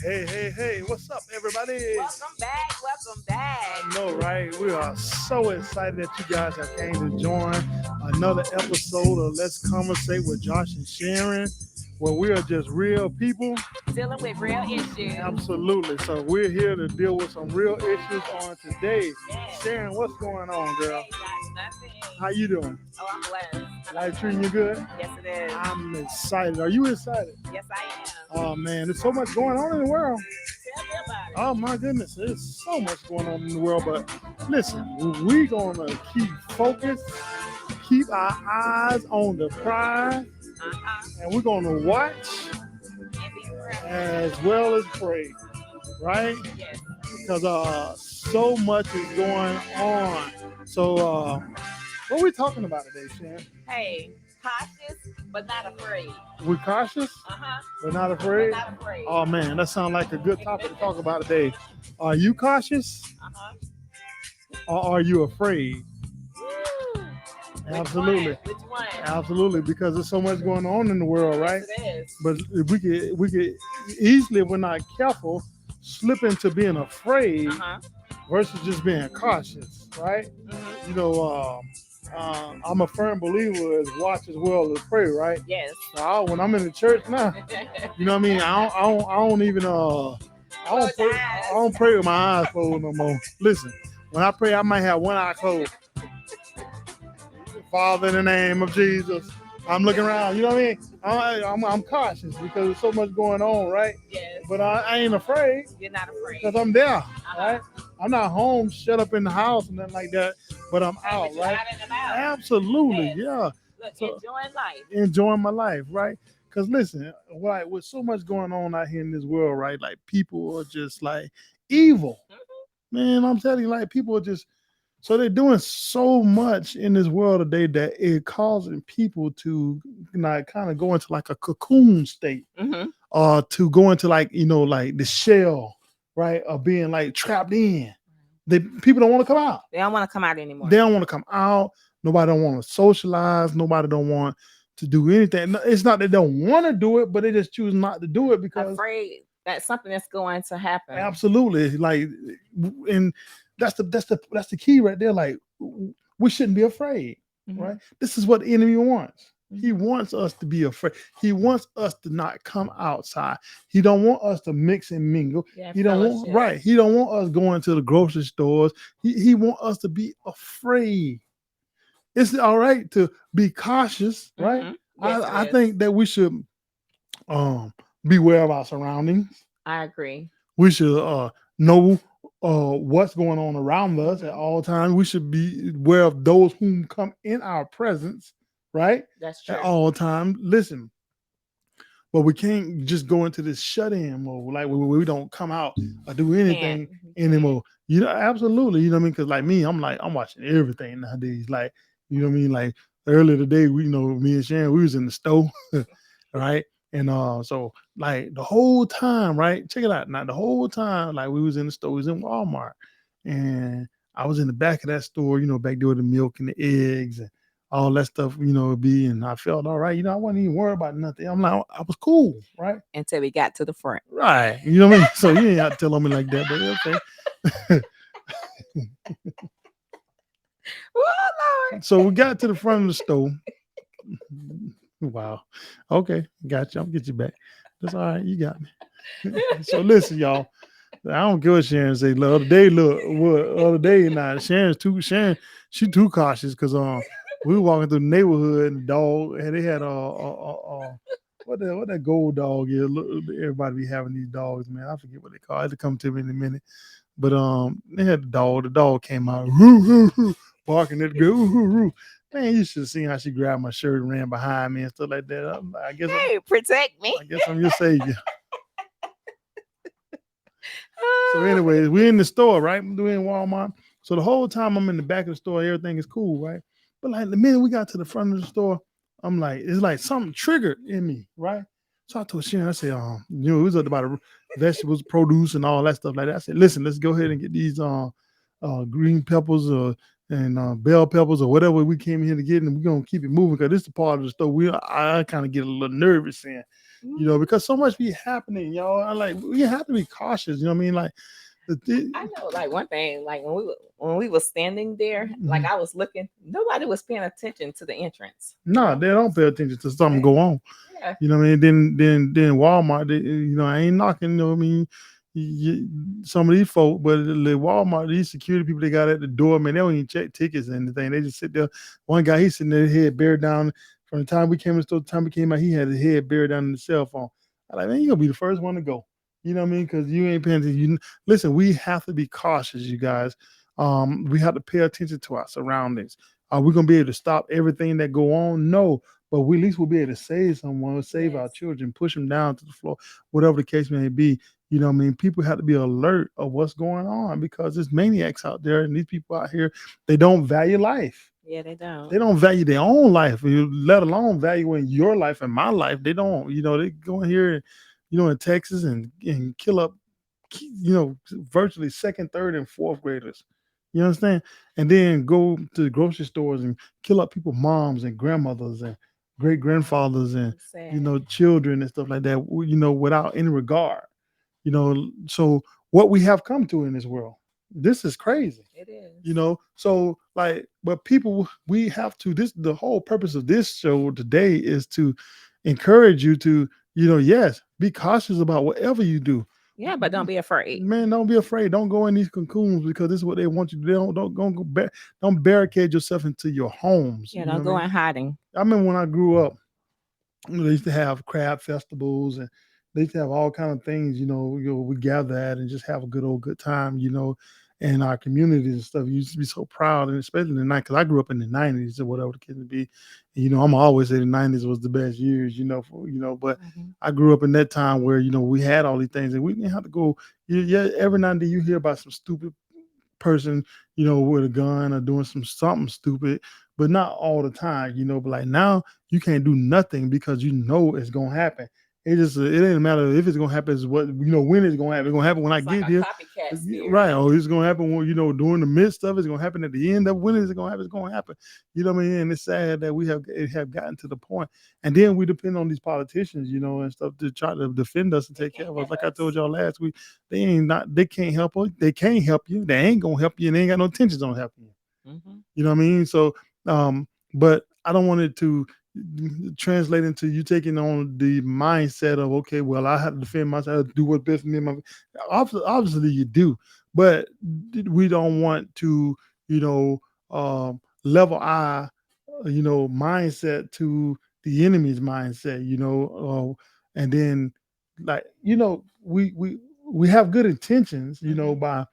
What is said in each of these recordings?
Hey, what's up, everybody? Welcome back. Welcome back. I know, right? We are so excited that you guys have came to join another episode of Let's Conversate with Josh and Sharon, where we are just real people. Dealing with real issues. Absolutely. So we're here to deal with some real issues on today. Yes. Sharon, what's going on, girl? Hey, not nothing. How you doing? Oh, I'm blessed. Life treating you good? Yes, it is. I'm excited. Are you excited? Yes, I am. Oh man, there's so much going on in the world. Tell me about it. Oh my goodness, there's so much going on in the world. But listen, we're gonna keep focused, keep our eyes on the prize, and we're gonna watch And be present. as well as pray, right? Yes. Because so much is going on. So what are we talking about today, Shan? Hey, cautious but not afraid. We're cautious, but not But afraid. not afraid. Oh man, that sounds like a good topic to talk about today. Are you cautious Uh-huh. or are you afraid? Woo. Absolutely. Which one? Absolutely, because there's so much going on in the world, right? Yes, it is. But we could easily, if we're not careful, slip into being afraid Uh-huh. versus just being cautious, right? Mm-hmm. You know, I'm a firm believer is watch as well as pray, right? Yes. So when I'm in the church now, you know what I mean. I don't even I don't pray with my eyes closed no more. Listen, when I pray, I might have one eye closed. Father, in the name of Jesus, I'm looking around. You know what I mean? I'm cautious because there's so much going on, right? Yes. But I ain't afraid You're not afraid. because I'm there, right? I'm not home, shut up in the house and nothing like that, but I'm Hey, out, but you're right? out and about. Absolutely, Yes. yeah. Look, So- enjoying life. Enjoying my life, right? Because listen, right, with so much going on out here in this world, right? Like people are just like evil, man. I'm telling you, like people are just so they're doing so much in this world today that it causing people to like kind of go into like a cocoon state, Mm-hmm. to go into like like the shell, right, of being like trapped in. People don't want to come out. They don't want to come out anymore. They don't want to come out. Nobody don't want to socialize. Nobody don't want to do anything. No, it's not they don't want to do it, but they just choose not to do it because Afraid that something that's going to happen. absolutely, like, and that's the key right there. Like, we shouldn't be afraid, Mhm. right? This is what the enemy wants. He Mhm. wants us to be afraid. He wants us to not come outside. He don't want us to mix and mingle. Yeah, He don't want fellowship. right. He don't want us going to the grocery stores. He want us to be afraid. It's all right to be cautious, right? Mhm. Yes, I it is. think that we should beware of our surroundings. I agree. We should know what's going on around us at Mhm. all times. We should be aware of those whom come in our presence, right? That's At true. all times. Listen, but we can't just go into this shut-in mode, like we don't come out or do anything anymore. You know, absolutely. You know what I mean? Because like me, I'm watching everything nowadays. Like, you know what I mean? Like earlier today, me and Sharon, we was in the store, right? And so like the whole time, right? Check it out. Now the whole time, like we was in the store, we was in Walmart, and I was in the back of that store, back there with the milk and the eggs and all that stuff, and I felt all right. I wasn't even worried about nothing. I'm like, I was cool, right? Until we got to the front. Right. You know what I mean? So you ain't have to tell on me like that, but okay. Oh Lord. So we got to the front of the store. Wow. Okay, got you. I'm gonna get you back. That's all right. You got me. So listen, y'all. I don't care what Sharon say. The other day, now Sharon, she too cautious because we were walking through the neighborhood and the dog and they had what that gold dog is. Look, everybody be having these dogs, man. I forget what they call it. It'll come to me in a minute. But they had the dog. The dog came out, barking at the girl. Man, you should have seen how she grabbed my shirt and ran behind me and stuff like that. Hey, protect me. I guess I'm your savior. So, anyways, we're in the store, right? We're in Walmart. So the whole time I'm in the back of the store, everything is cool, right? But like the minute we got to the front of the store, I'm like, it's like something triggered in me, right? So I told Sharon, I said, it was about vegetables, produce, and all that stuff like that. I said, listen, let's go ahead and get these green peppers and bell peppers or whatever we came here to get, and we're gonna keep it moving because this is the part of the store I kind of get a little nervous in. because so much be happening, y'all. I like we have to be cautious. You know what I mean? Like I know, like one thing, like when we were standing there, like Mhm. I was looking, nobody was paying attention to the entrance. Nah, they don't pay attention to something They, go on. yeah, You know what I mean? Then Walmart, I ain't knocking, you know what I mean? Some of these folk, but the Walmart, these security people they got at the door, man, they don't even check tickets and anything. They just sit there. One guy, he's sitting there, his head buried down. From the time we came in the store, the time we came out, he had his head buried down in the cell phone. I'm like, man, you gonna be the first one to go. You know what I mean? Because you ain't paying attention. Listen, we have to be cautious, you guys. We have to pay attention to our surroundings. Are we gonna be able to stop everything that go on? No, but we at least we'll be able to save someone, save our yes, children, push them down to the floor, whatever the case may be. You know what I mean? People have to be alert of what's going on because there's maniacs out there, and these people out here, they don't value life. yeah, they don't. They don't value their own life, let alone valuing your life and my life. They don't. They go in here, in Texas and kill up, virtually second, third, and fourth graders. You understand? And then go to the grocery stores and kill up people's moms and grandmothers and great grandfathers and It's sad. children and stuff like that. Without any regard. So what we have come to in this world, this is crazy. It is. So like, but people, we have to. This the whole purpose of this show today is to encourage you to, yes, be cautious about whatever you do. Yeah, but don't be afraid. Man, don't be afraid. Don't go in these cocoons because this is what they want you to do. Don't go back. Don't barricade yourself into your homes. Yeah, You know don't what I go mean? in hiding. I remember when I grew up, they used to have crab festivals and they used to have all kind of things. We gather at and just have a good time. In our communities and stuff. You used to be so proud, and especially in the night because I grew up in the '90s or whatever the case would be. And, I'm always say the '90s was the best years. But Mhm. I grew up in that time where we had all these things and we didn't have to go. Yeah, every now and then you hear about some stupid person, with a gun or doing something stupid, but not all the time, But like now, you can't do nothing because it's gonna happen. It ain't matter if it's gonna happen. It's what when it's gonna happen. It's gonna happen when I It's like get a here, copycat spirit. right? Or it's gonna happen when during the midst of it. It's gonna happen at the end of when is it gonna happen? It's gonna happen. You know what I mean? And it's sad that we have gotten to the point, and then we depend on these politicians, and stuff to try to defend us and They take care can't of us. help Like I told us. y'all last week, they can't help us. They can't help you. They ain't gonna help you, and they ain't got no intentions on helping you. Hmm. You know what I mean? So, but I don't want it to translate into you taking on the mindset of okay, well, I have to defend myself, do what's best for me. Obviously, you do, but we don't want to, level our, mindset to the enemy's mindset. And then like we have good intentions, Hmm. by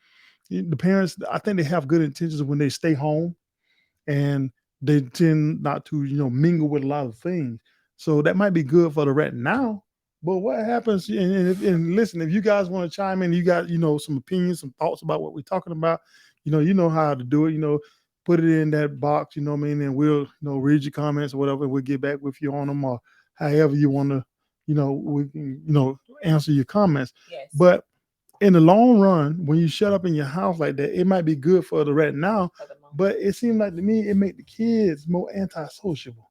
the parents. I think they have good intentions when they stay home and they tend not to, mingle with a lot of things. So that might be good for the right now. But what happens? And listen, if you guys want to chime in, you got some opinions, some thoughts about what we're talking about. You know how to do it. Put it in that box. You know what I mean, and we'll read your comments or whatever. We'll get back with you on them or however you want to. We can answer your comments. Yes, But in the long run, when you shut up in your house like that, it might be good for the right now, for the moment. but it seems like to me it make the kids more antisocial,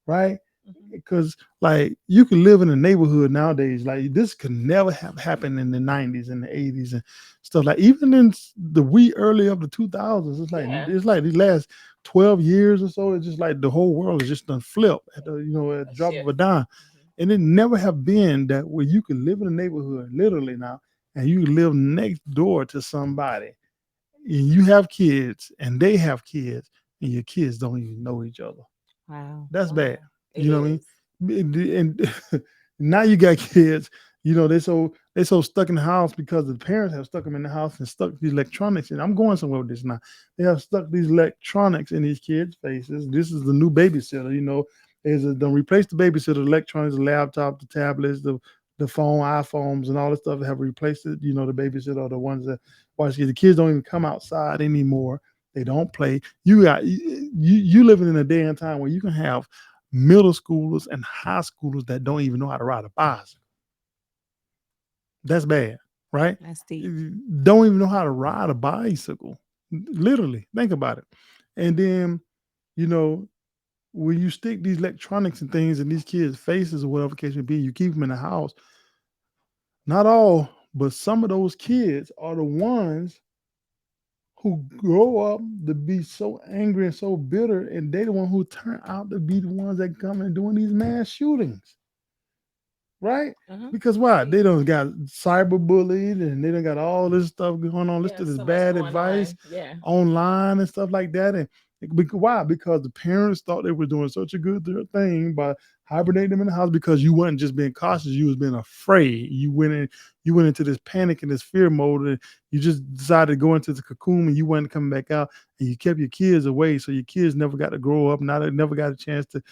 right? Hmm. Because like you can live in a neighborhood nowadays, like this could never have happened in the '90s and the '80s and stuff. Like even in the wee early of the 2000s, Yeah, it's like these last 12 years or so, it's just like the whole world is just done flip at the at a the drop of shift. a dime. Hmm. And it never have been that where you could live in a neighborhood literally now and you live next door to somebody and you have kids and they have kids and your kids don't even know each other. Wow. That's bad. Wow. It You know what I is. mean? And now you got kids, they so stuck in the house because the parents have stuck them in the house and stuck these electronics in. I'm going somewhere with this now. They have stuck these electronics in these kids' faces. This is the new babysitter, don't replace the babysitter, the electronics, the laptop, the tablets, the phone, iPhones, and all this stuff have replaced it. The babysitter are the ones that watch kids. The kids don't even come outside anymore. They don't play. You living in a day and time where you can have middle schoolers and high schoolers that don't even know how to ride a bicycle. That's bad, right? That's deep. Don't even know how to ride a bicycle. Literally, think about it. And then, you know, when you stick these electronics and things in these kids' faces or whatever case may be, you keep them in the house. Not all, but some of those kids are the ones who grow up to be so angry and so bitter, and they the one who turn out to be the ones that come and doing these mass shootings, right? Because why? They don't got cyberbullied and they don't got all this stuff going on. Listen to this so much bad going advice on. Yeah. online and stuff like that. And why? Because the parents thought they were doing such a good thing by hibernating them in the house because you wasn't just being cautious, you was being afraid. You went into this panic and this fear mode, and you just decided to go into the cocoon and you wasn't coming back out, and you kept your kids away. So your kids never got to grow up, never got a chance to,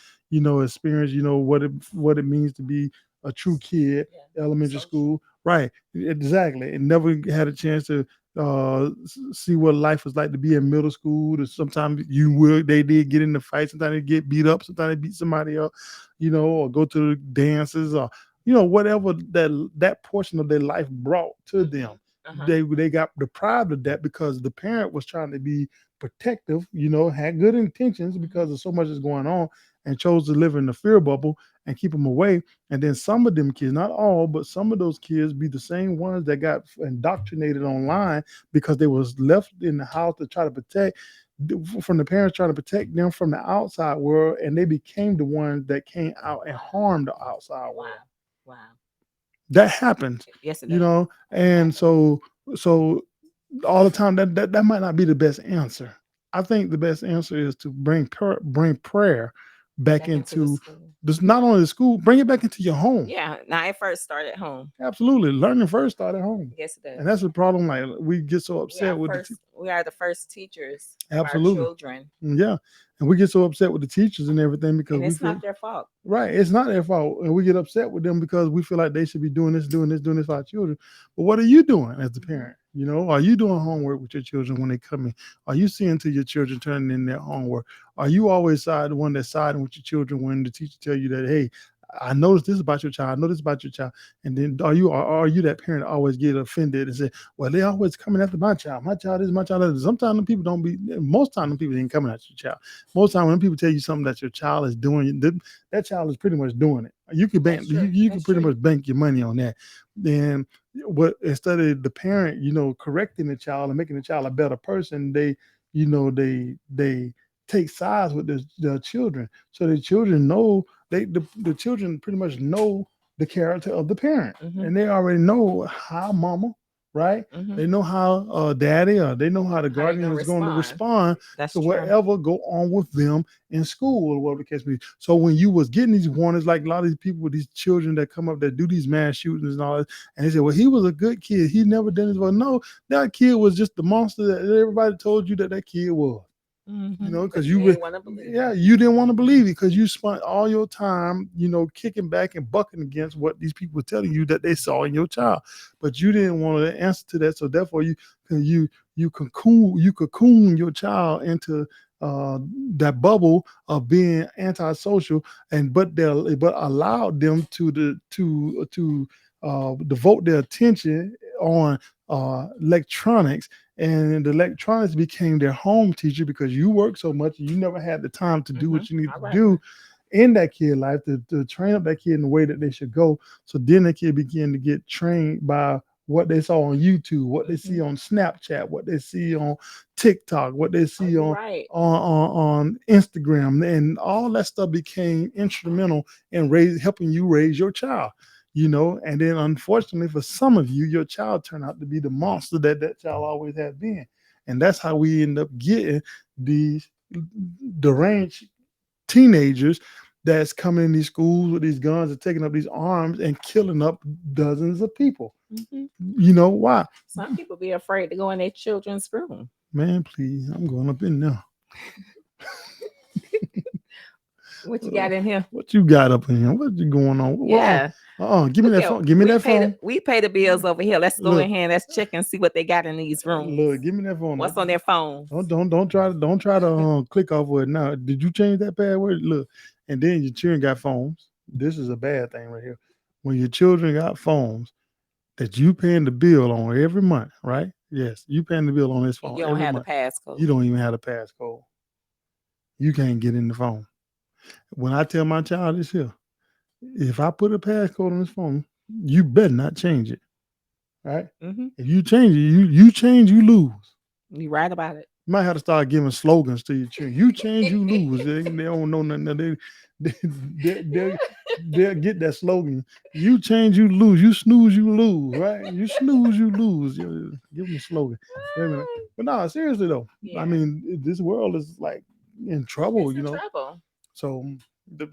experience, what it means to be a true kid, elementary school, right? Exactly. And never had a chance to see what life was like to be in middle school. Sometimes they did get into fights. Sometimes they get beat up. Sometimes they beat somebody up, or go to the dances or whatever that portion of their life brought to them. They got deprived of that because the parent was trying to be protective, had good intentions because of so much is going on, and chose to live in the fear bubble and keep them away. And then some of them kids, not all, but some of those kids be the same ones that got indoctrinated online because they was left in the house to try to protect from the parents trying to protect them from the outside world, and they became the ones that came out and harmed the outside world. Wow. That happens. Yes, it does. And so all the time that might not be the best answer. I think the best answer is to bring prayer back into this, not only the school, bring it back into your home. Yeah. Now it first started at home. Absolutely. Learning first start at home. Yes, it does. And that's the problem. Like we get so upset with we are the first teachers of absolutely. Our children. Yeah. And we get so upset with the teachers and everything because it's not their fault. Right. It's not their fault. And we get upset with them because we feel like they should be doing this for our children. But what are you doing as the parent? Are you doing homework with your children when they come in? Are you seeing to your children turning in their homework? Are you always the one that's siding with your children when the teacher tell you that, hey, I noticed this about your child. I know this about your child. And then are you that parent that always get offended and say, well, they always coming after my child. My child is my child. Sometimes the people don't be, most time the people ain't coming after your child. Most time when people tell you something that your child is doing, that child is pretty much doing it. You can bank, you can pretty much bank your money on that. Then instead of the parent, correcting the child and making the child a better person, they take sides with the children. So the children know the children pretty much know the character of the parent, and they already know how mama, right? They know how daddy, or they know how the guardian is going to respond to whatever go on with them in school or whatever the case may be. So when you was getting these warnings, like a lot of these people, these children that come up that do these mass shootings and all that, and they say, well, he was a good kid, he never done this. Well, no, that kid was just the monster that everybody told you that kid was. Because you didn't want to believe it because you spent all your time, kicking back and bucking against what these people were telling you that they saw in your child, but you didn't want to answer to that. So therefore, you cocoon your child into that bubble of being antisocial, but allowed them to devote their attention on electronics, and the electronics became their home teacher because you work so much and you never had the time to do what you need to do in that kid life to train up that kid in the way that they should go. So then the kid began to get trained by what they saw on YouTube, what they see on Snapchat, what they see on TikTok, what they see on Instagram, and all that stuff became instrumental in helping you raise your child. And then unfortunately for some of you, your child turned out to be the monster that child always has been. And that's how we end up getting these deranged teenagers that's coming in these schools with these guns and taking up these arms and killing up dozens of people. Why? Some people be afraid to go in their children's room. Man, please, I'm going up in there. What you got in here? What you got up in here? What you going on? Yeah. Give me that phone. Give me that phone. We pay the bills over here. Let's go in here and let's check and see what they got in these rooms. Look, give me that phone. What's on their phone? Don't try to click off with it now. Did you change that password? Look, and then your children got phones. This is a bad thing right here. When your children got phones that you paying the bill on every month, right? Yes, you paying the bill on this phone. You don't every have month. the passcode. You don't even have the passcode. You can't get in the phone. When I tell my child this here, if I put a passcode on his phone, you better not change it. Right? Mm-hmm. If you change it, you change, you lose. You right about it. You might have to start giving slogans to your children. You change, you lose. They don't know nothing. They'll get that slogan. You change, you lose. You snooze, you lose. Right? You snooze, you lose. Give them a slogan. Wait a minute. But no, seriously though. Yeah. I mean, this world is like in trouble. It's in trouble. So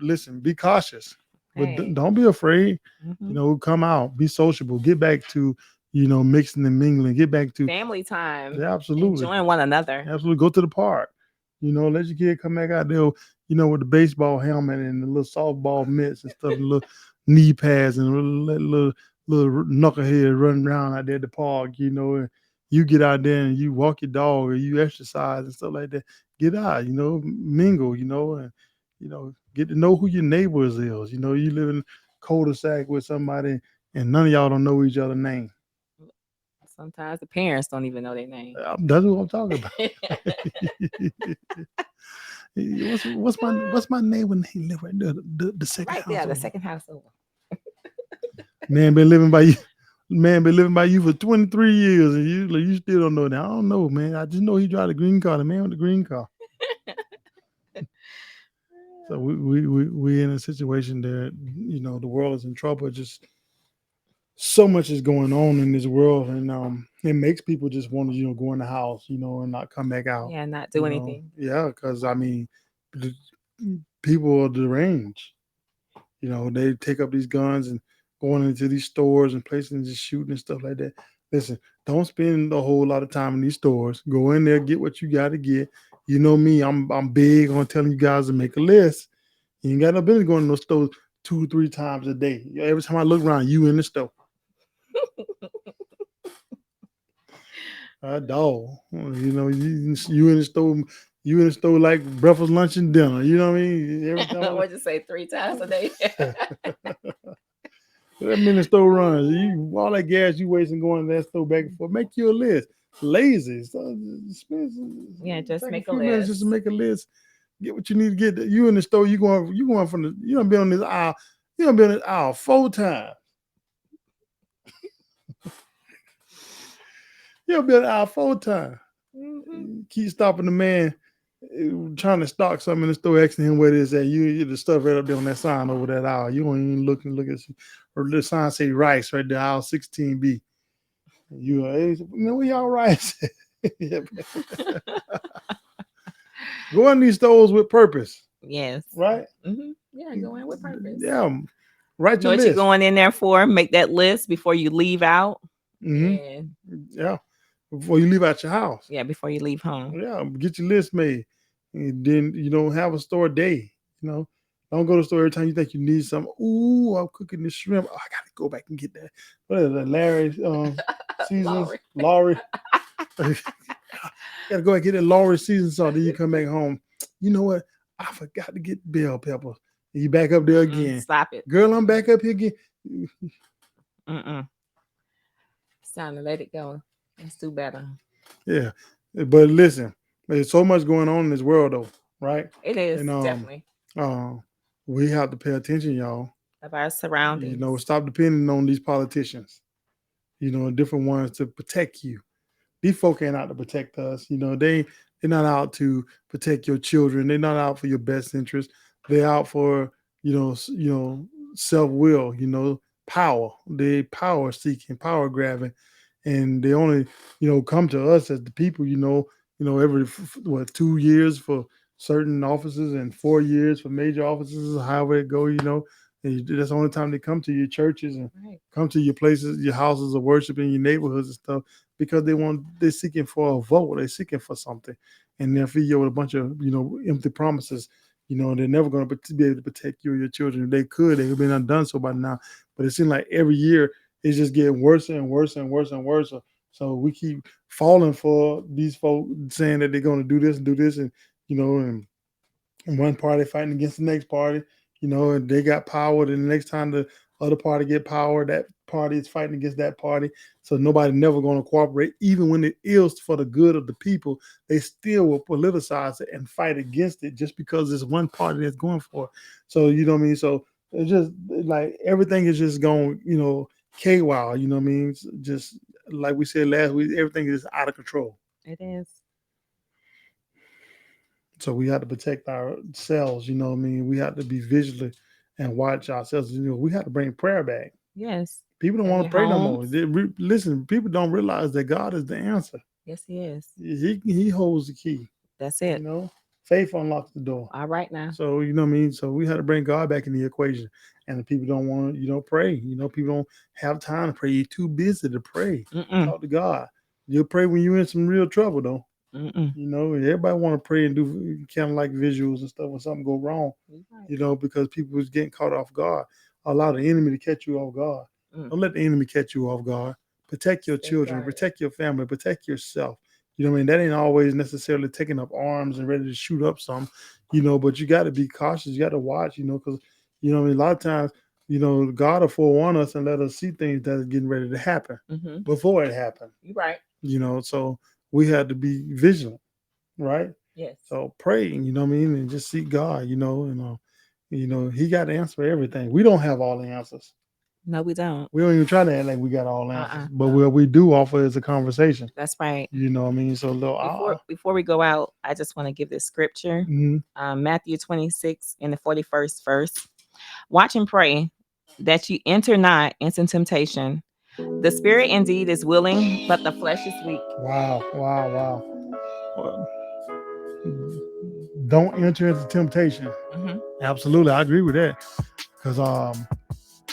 listen, be cautious, but Hey. don't be afraid. Mm-hmm. Come out, be sociable, get back to mixing and mingling, get back to Family time. absolutely, Enjoying one another. absolutely. Go to the park. Let your kid come back out there. With the baseball helmet and the little softball mitts and stuff, and little knee pads and little knucklehead running around out there at the park. And you get out there and you walk your dog or you exercise and stuff like that. Get out. Mingle. And get to know who your neighbors is. You live in a cul-de-sac with somebody and none of y'all don't know each other's name. Sometimes the parents don't even know their name. That's what I'm talking about. what's my neighbor name live right there? The second Right house there, over. the second house over. Man been living by you. Man been living by you for 23 years and you still don't know that. I don't know, man. I just know he drive the green car, the man with the green car. So we in a situation that the world is in trouble. Just so much is going on in this world, and it makes people just want to go in the house, and not come back out. Yeah, not do anything. Yeah, because I mean, the people are deranged. They take up these guns and going into these stores and places and just shooting and stuff like that. Listen, don't spend a whole lot of time in these stores. Go in there, get what you got to get. You know me, I'm big on telling you guys to make a list. You ain't got no business going to those stores 2-3 times a day. Every time I look around, you in the store. Dog. You in the store. You in the store like breakfast, lunch, and dinner. You know what I mean? Every time What'd you say? 3 times a day. That minute store runs. All that gas you wasting going to that store back and forth. Make you a list. Lazy. So Yeah, just take make a a few minutes list. just to make a list. Get what you need to get. You in the store. You going from the. You don't be on this aisle. You don't be on this aisle 4 times. You don't be on the aisle 4 times. Mm-hmm. Keep stopping the man trying to stock something in the store, asking him where it is at. You the stuff right up there on that sign over that aisle. You don't even look at or the sign say rice right there, aisle 16B. You hey, where y'all rice? Go in these stores with purpose. Yes. Right? Mm-hmm. Yeah, go in with purpose. Yeah. Write Know your what you're list. going in there for. Make that list before you leave out. Mm-hmm. And yeah. Before you leave out your house. Yeah, before you leave home. Yeah. Get your list made. And then have a store day. Don't go to the store every time you think you need something. Ooh, I'm cooking this shrimp. Oh, I gotta go back and get that. What is that? Larry seasons? Laurie. Gotta go and get that Laurie season salt. Then you come back home. You know what? I forgot to get bell peppers. And you back up there again. Stop it. Girl, I'm back up here again. It's time to let it go. Let's do better. Yeah. But listen, there's so much going on in this world though, right? It is, and, definitely. We have to pay attention, y'all. Of our surroundings. Stop depending on these politicians, different ones to protect you. These folk ain't out to protect us. They're not out to protect your children. They're not out for your best interest. They're out for, self-will, power. They power seeking, power grabbing. And they only, come to us as the people, every 2 years for certain offices and 4 years for major offices, however it go, and that's the only time they come to your churches and come to your places, your houses of worship in your neighborhoods and stuff, because they're seeking for a vote, they're seeking for something, and they'll feed you with a bunch of empty promises. They're never going to be able to protect you or your children. If they could, they would have been undone so by now. But it seems like every year it's just getting worse and worse and worse and worse. So we keep falling for these folks saying that they're going to do this, and and one party fighting against the next party, and they got power. Then the next time the other party get power, that party is fighting against that party. So nobody never going to cooperate. Even when it is for the good of the people, they still will politicize it and fight against it just because it's one party that's going for it. So you know what I mean? So it's just like everything is just going, KY, you know what I mean? It's just like we said last week, everything is out of control. It is. So we have to protect ourselves, you know what I mean? We have to be vigilant and watch ourselves. We have to bring prayer back. Yes. People don't In want your to pray no homes. more. Listen, people don't realize that God is the answer. Yes, He is. He holds the key. That's You it. know, faith unlocks the door. All right now. So you know what I mean. So we had to bring God back in the equation, and the people don't want to, pray. People don't have time to pray. You're too busy to pray. Mm-mm. Talk to God. You'll pray when you're in some real trouble, though. Mm-mm. Everybody want to pray and do kind of like visuals and stuff when something go wrong. Right. Because people was getting caught off guard. Allow the enemy to catch you off guard. Don't let the enemy catch you off guard. Protect your children, protect your family, protect yourself. You know what I mean? That ain't always necessarily taking up arms and ready to shoot up some, but you got to be cautious. You got to watch, because, a lot of times, God will forewarn us and let us see things that are getting ready to happen before it happened. You're right. So we had to be vigilant, right? Yes. So praying, you know what I mean? And just seek God, He got to answer everything. We don't have all the answers. No, we don't. We don't even try to act like we got all the answers. But what we do offer is a conversation. That's right. You know what I mean? So before we go out, I just want to give this scripture. Matthew 26 in the 41st verse. Watch and pray that you enter not into temptation. The spirit indeed is willing, but the flesh is weak. Wow. Don't enter into temptation. Absolutely. I agree with that. Because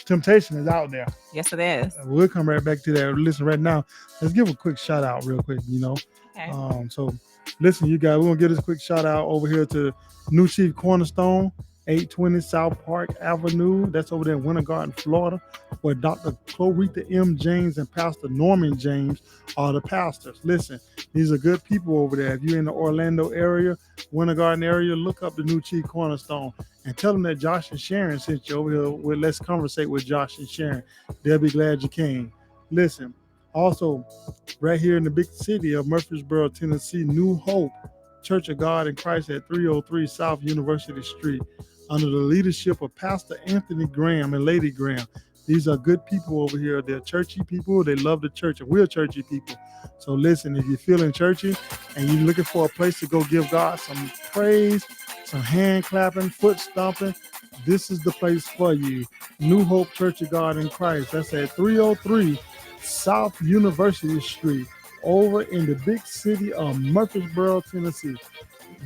temptation is out there. Yes, it is. We'll come right back to that. Listen, right now, let's give a quick shout out real quick, Okay. So listen, you guys, we're going to give this quick shout out over here to New Chief Cornerstone, 820 South Park Avenue. That's over there in Winter Garden, Florida, where Dr. Clarita M. James and Pastor Norman James are the pastors. Listen, these are good people over there. If you're in the Orlando area, Winter Garden area, look up the New Chief Cornerstone and tell them that Josh and Sharon sent you over here with Let's Conversate with Josh and Sharon. They'll be glad you came. Listen, also, right here in the big city of Murfreesboro, Tennessee, New Hope Church of God in Christ at 303 South University Street, under the leadership of Pastor Anthony Graham and Lady Graham. These are good people over here. They're churchy people. They love the church, and we're churchy people. So listen, if you're feeling churchy and you're looking for a place to go give God some praise, some hand clapping, foot stomping, this is the place for you. New Hope Church of God in Christ. That's at 303 South University Street, over in the big city of Murfreesboro, Tennessee.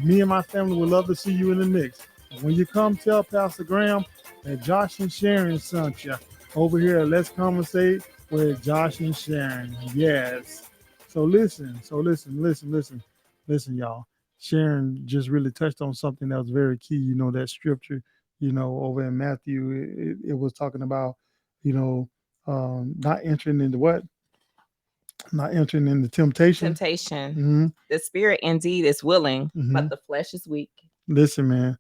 Me and my family would love to see you in the mix. When you come, tell Pastor Graham that Josh and Sharon sent you over here. Let's Conversate with Josh and Sharon. Yes. So listen, y'all. Sharon just really touched on something that was very key. That scripture, over in Matthew, it was talking about, not entering into what? Not entering into temptation. The spirit indeed is willing, but the flesh is weak. Listen, man,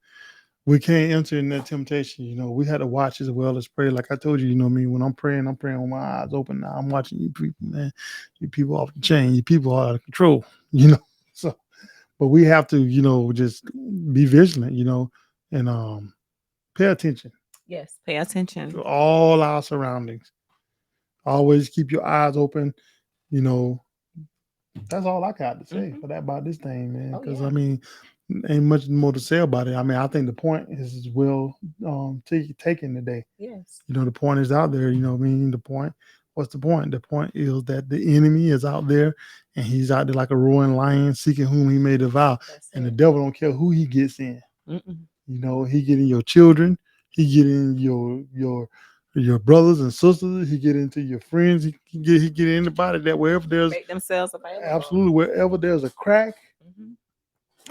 we can't enter in that temptation. We had to watch as well as pray. Like I told you, when I'm praying with my eyes open now. I'm watching you people, man. You people off the chain. You people are out of control, So, but we have to, just be vigilant, and pay attention. Yes, pay attention to all our surroundings. Always keep your eyes open. That's all I got to say for that about this thing, man. Because ain't much more to say about it. I think the point is well taken today. Yes. The point is out there. The point. What's the point? The point is that the enemy is out there, and he's out there like a roaring lion, seeking whom he may devour. And the devil don't care who he gets in. He get in your children. He get in your brothers and sisters. He get into your friends. He get anybody that wherever there's make themselves available. Absolutely, wherever there's a crack,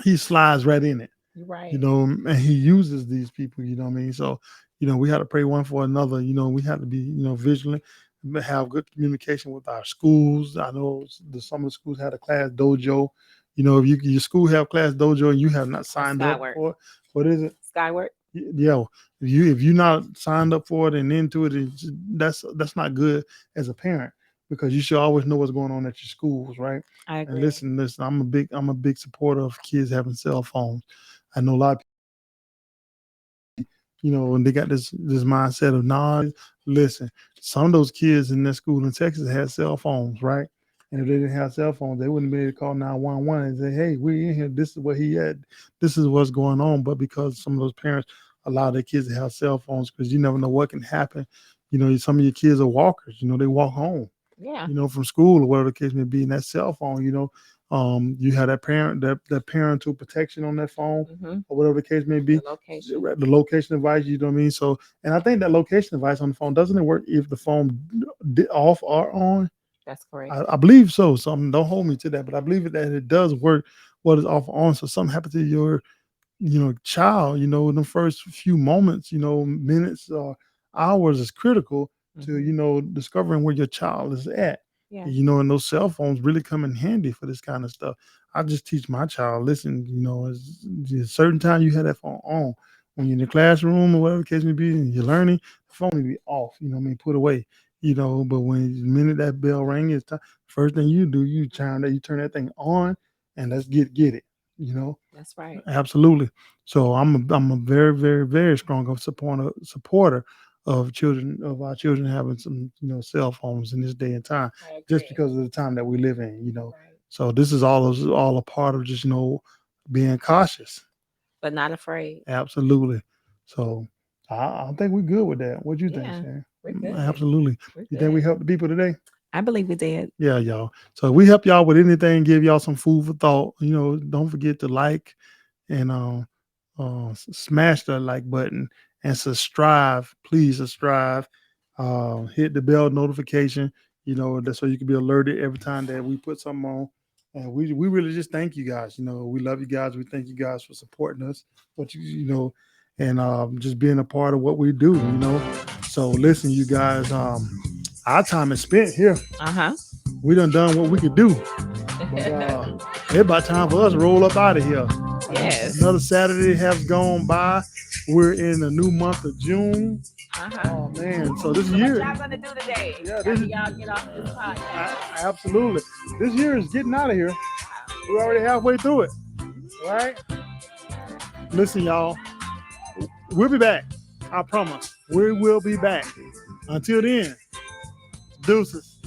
he slides right in it. You're right. And he uses these people. You know what I mean? So, we had to pray one for another. We had to be vigilant, have good communication with our schools. I know some of the schools had a class dojo. If your school have class dojo and you have not signed up for it, what is it? Skyward. Yeah, if you're not signed up for it and into it, that's not good as a parent, because you should always know what's going on at your schools, right? I And agree. listen, I'm a big supporter of kids having cell phones. I know a lot of and they got this mindset of nah. Listen, some of those kids in that school in Texas had cell phones, right? And if they didn't have cell phones, they wouldn't be able to call 911 and say, "Hey, we in here. This is what he had. This is what's going on." But because some of those parents allow their kids to have cell phones, because you never know what can happen. Some of your kids are walkers. They walk home, Yeah. from school or whatever the case may be. And that cell phone, you have that parental protection on that phone Mm-hmm. or whatever the case may be. The location. The location device, you know what I mean? So, and I think that location device on the phone, doesn't it work if the phone off or on? That's correct. I believe so. Don't hold me to that, but I believe that it does work. What is off or on? So something happened to your child, in the first few moments, minutes or hours is critical to, Mm-hmm. discovering where your child is at. Yeah. And those cell phones really come in handy for this kind of stuff. I just teach my child, listen, a certain time you have that phone on. When you're in the classroom or whatever the case may be, and you're learning, the phone need to be off, put away. But when the minute that bell ring, it's time, first thing you do, you turn that thing on and let's get it, you know. That's right. Absolutely. So I'm a very, very, very strong supporter of our children having some cell phones in this day and time, I just agree. because of the time that we live in. Right. So this is all a part of just being cautious. But not afraid. Absolutely. So I think we're good with that. What do you think, Yeah. Sharon? We're good. Absolutely. We're You think we good. helped the people today? I believe we did. Yeah, y'all. So if we help y'all with anything, give y'all some food for thought. Don't forget to like and smash that like button and subscribe. Please subscribe. Hit the bell notification. That's so you can be alerted every time that we put something on. And we really just thank you guys. We love you guys. We thank you guys for supporting us. What and just being a part of what we do. So listen, you guys. Our time is spent here. Uh-huh. We done what we could do. But it's about time for us to roll up out of here. Yes. Another Saturday has gone by. We're in the new month of June. Uh-huh. Oh man! So this So year, what y'all gonna do today? yeah, After y'all get off this podcast. absolutely. This year is getting out of here. Wow. We're already halfway through it, right? Listen, y'all. We'll be back. I promise. We will be back. Until then, deuces.